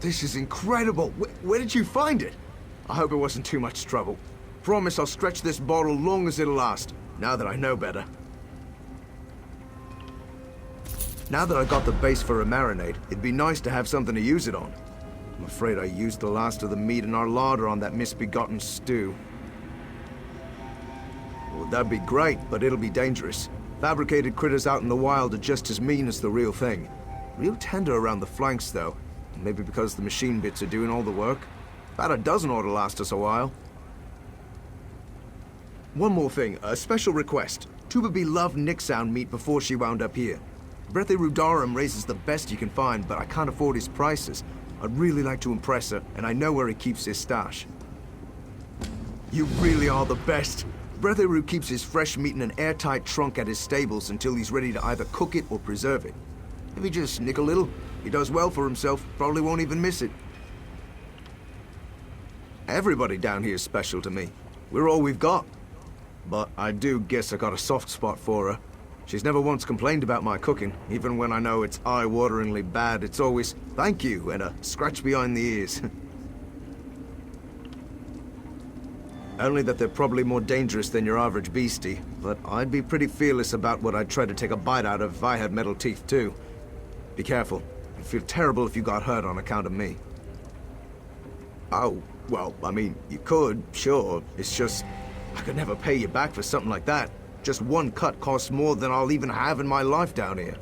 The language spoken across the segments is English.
This is incredible. Where did you find it? I hope it wasn't too much trouble. Promise I'll stretch this bottle long as it'll last, now that I know better. Now that I got the base for a marinade, it'd be nice to have something to use it on. I'm afraid I used the last of the meat in our larder on that misbegotten stew. Well, that'd be great, but it'll be dangerous. Fabricated critters out in the wild are just as mean as the real thing. Real tender around the flanks, though. Maybe because the machine bits are doing all the work. About a dozen ought to last us a while. One more thing, a special request. Tuba B loved Nixound meat before she wound up here. Brethe Rudarum raises the best you can find, but I can't afford his prices. I'd really like to impress her, and I know where he keeps his stash. You really are the best. Bretheru keeps his fresh meat in an airtight trunk at his stables until he's ready to either cook it or preserve it. If he just nick a little, he does well for himself, probably won't even miss it. Everybody down here is special to me. We're all we've got. But I do guess I got a soft spot for her. She's never once complained about my cooking. Even when I know it's eye-wateringly bad, it's always, thank you, and a scratch behind the ears. Only that they're probably more dangerous than your average beastie, but I'd be pretty fearless about what I'd try to take a bite out of if I had metal teeth too. Be careful. I'd feel terrible if you got hurt on account of me. Oh, well, I mean, you could, sure. It's just, I could never pay you back for something like that. Just one cut costs more than I'll even have in my life down here.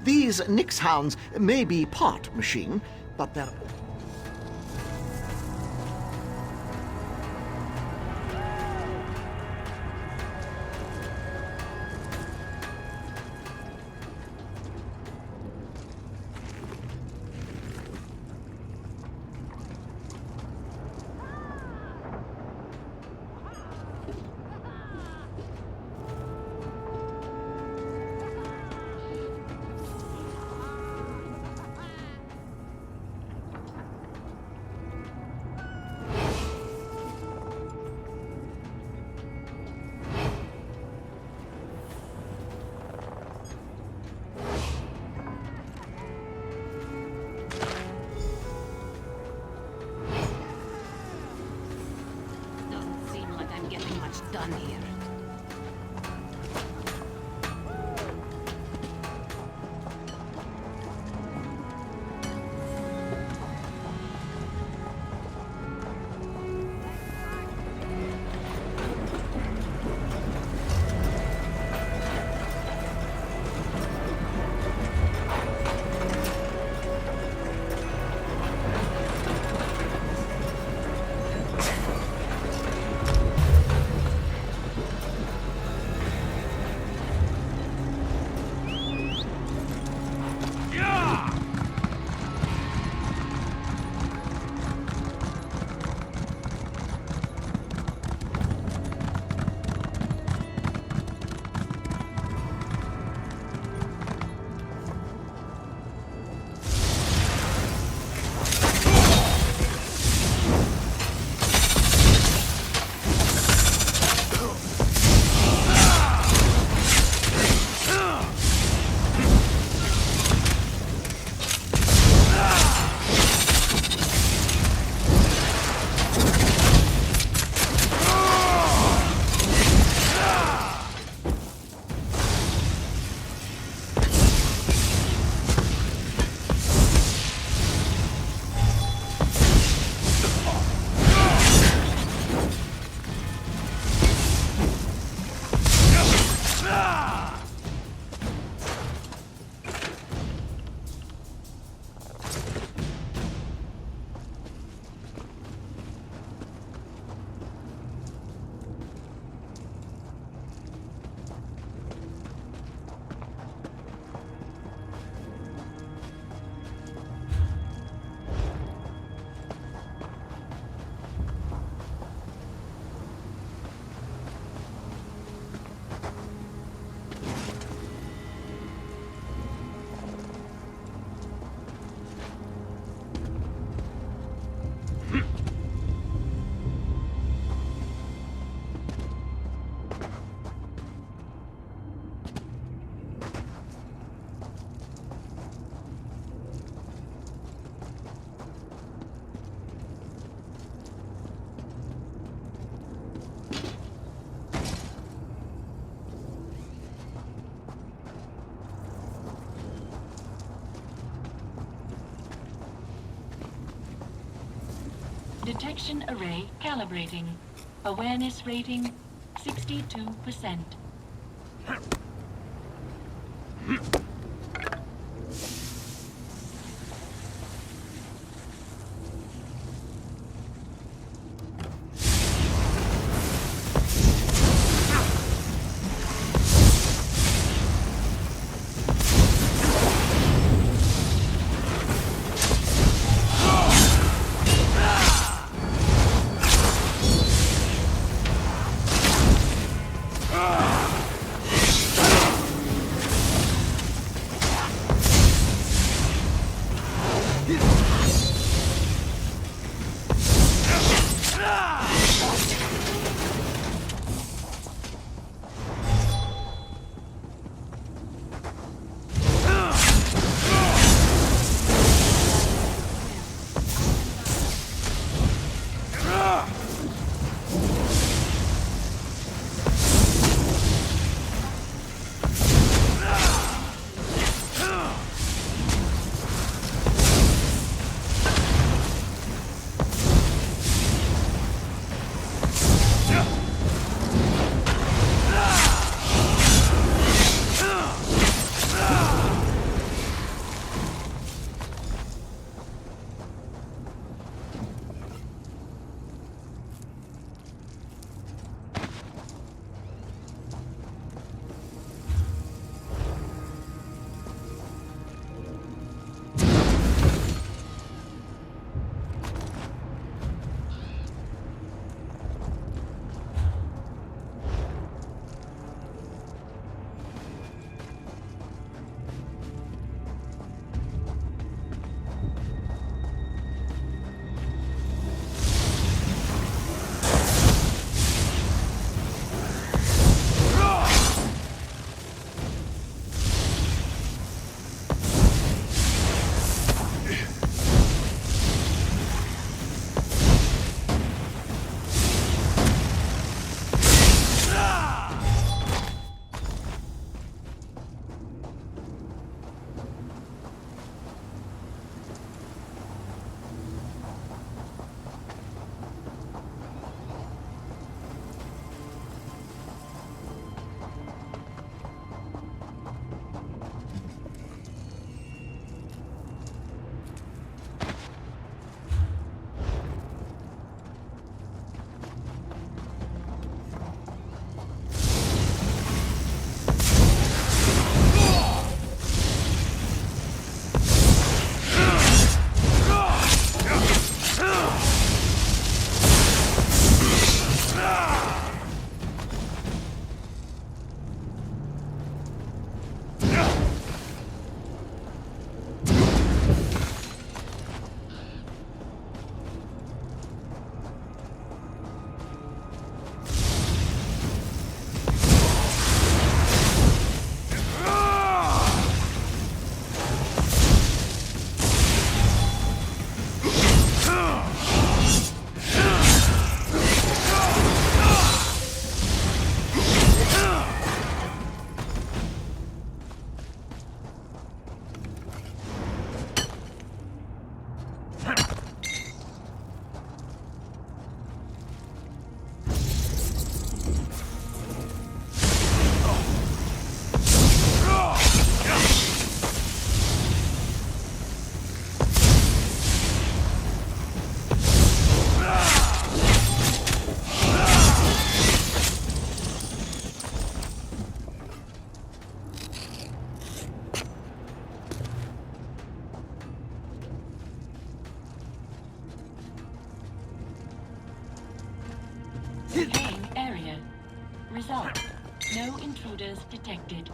These Nix hounds may be part machine, but they're... Done here. Detection array calibrating. Awareness rating 62%. Surveying area. Result. No intruders detected.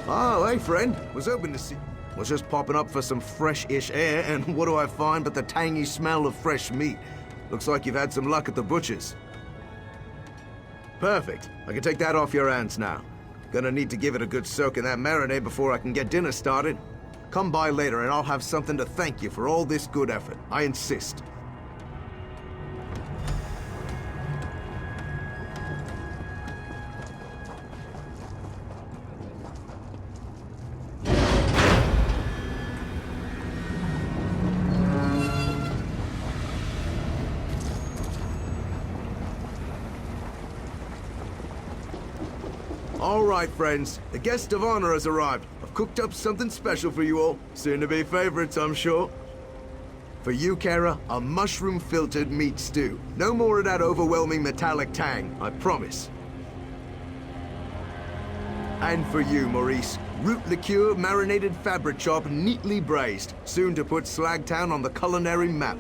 Oh, hey, friend. Was hoping to see... Was just popping up for some fresh-ish air, and what do I find but the tangy smell of fresh meat? Looks like you've had some luck at the butcher's. Perfect. I can take that off your hands now. Gonna need to give it a good soak in that marinade before I can get dinner started. Come by later and I'll have something to thank you for all this good effort. I insist. All right, friends. The guest of honor has arrived. I've cooked up something special for you all. Soon-to-be favorites, I'm sure. For you, Kara, a mushroom-filtered meat stew. No more of that overwhelming metallic tang, I promise. And for you, Maurice, root liqueur marinated fabric chop neatly braised. Soon to put Slag Town on the culinary map.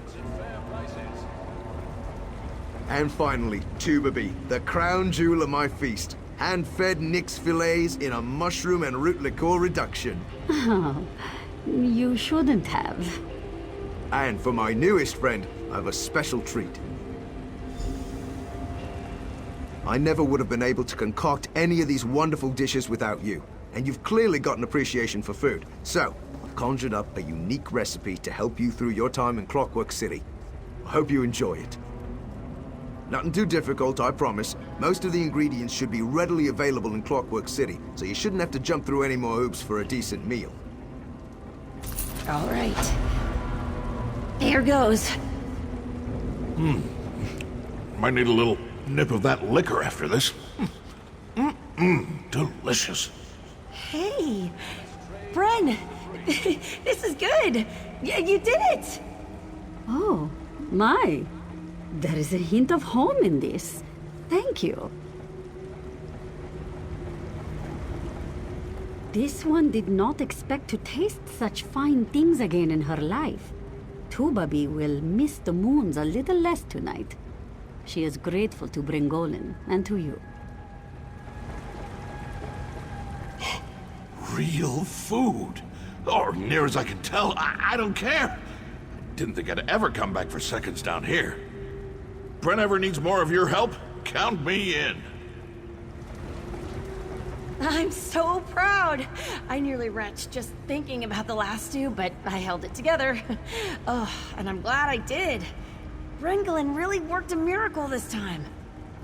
And finally, Tubaby, the crown jewel of my feast. Hand-fed Nix fillets in a mushroom and root liqueur reduction. Oh, you shouldn't have. And for my newest friend, I have a special treat. I never would have been able to concoct any of these wonderful dishes without you, and you've clearly got an appreciation for food. So, I've conjured up a unique recipe to help you through your time in Clockwork City. I hope you enjoy it. Nothing too difficult, I promise. Most of the ingredients should be readily available in Clockwork City, so you shouldn't have to jump through any more hoops for a decent meal. All right. Here goes. Might need a little nip of that liquor after this. Delicious. Hey, Bren, this is good. You did it. Oh, my. There is a hint of home in this. Thank you. This one did not expect to taste such fine things again in her life. Tubaby will miss the moons a little less tonight. She is grateful to Brengolin and to you. Real food. Or near as I can tell, I don't care. Didn't think I'd ever come back for seconds down here. Bren ever needs more of your help, count me in. I'm so proud. I nearly retched just thinking about the last two, but I held it together. Oh, and I'm glad I did. Brengolin really worked a miracle this time.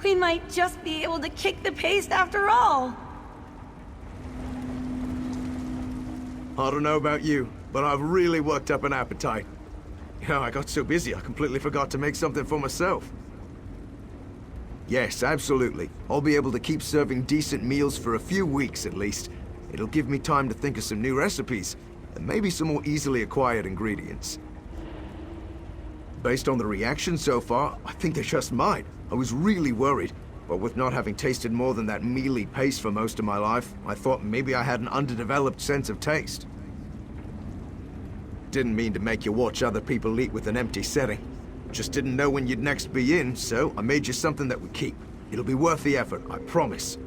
We might just be able to kick the paste after all. I don't know about you, but I've really worked up an appetite. You know, I got so busy I completely forgot to make something for myself. Yes, absolutely. I'll be able to keep serving decent meals for a few weeks at least. It'll give me time to think of some new recipes, and maybe some more easily acquired ingredients. Based on the reaction so far, I think they just might. I was really worried, but with not having tasted more than that mealy paste for most of my life, I thought maybe I had an underdeveloped sense of taste. Didn't mean to make you watch other people eat with an empty setting. Just didn't know when you'd next be in, so I made you something that would keep. It'll be worth the effort, I promise.